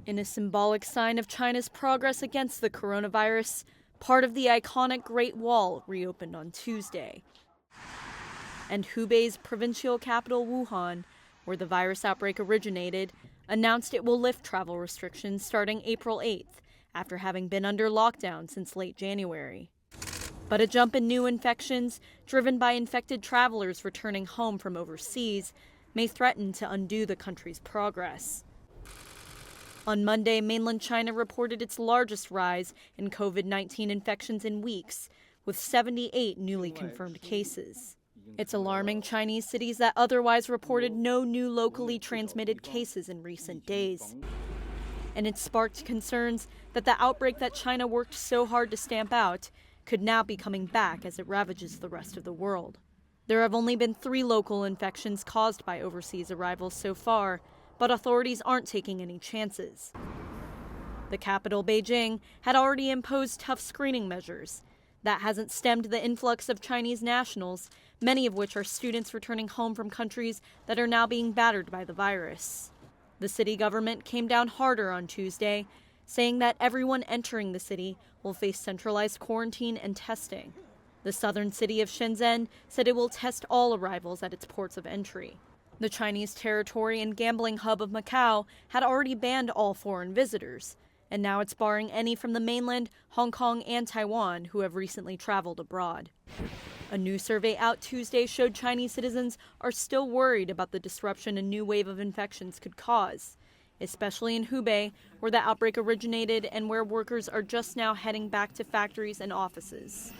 In a symbolic sign of China's progress against the coronavirus, part of the iconic Great Wall reopened on Tuesday. And Hubei's provincial capital, Wuhan, where the virus outbreak originated, announced it will lift travel restrictions starting April 8th, after having been under lockdown since late January. But a jump in new infections, driven by infected travelers returning home from overseas, may threaten to undo the country's progress. On Monday, mainland China reported its largest rise in COVID-19 infections in weeks, with 78 newly confirmed cases. It's alarming Chinese cities that otherwise reported no new locally transmitted cases in recent days. And it sparked concerns that the outbreak that China worked so hard to stamp out could now be coming back as it ravages the rest of the world. There have only been 3 local infections caused by overseas arrivals so far, but authorities aren't taking any chances. The capital, Beijing, had already imposed tough screening measures. That hasn't stemmed the influx of Chinese nationals, many of which are students returning home from countries that are now being battered by the virus. The city government came down harder on Tuesday, saying that everyone entering the city will face centralized quarantine and testing. The southern city of Shenzhen said it will test all arrivals at its ports of entry. The Chinese territory and gambling hub of Macau had already banned all foreign visitors, and now it's barring any from the mainland, Hong Kong, and Taiwan who have recently traveled abroad. A new survey out Tuesday showed Chinese citizens are still worried about the disruption a new wave of infections could cause, especially in Hubei, where the outbreak originated and where workers are just now heading back to factories and offices.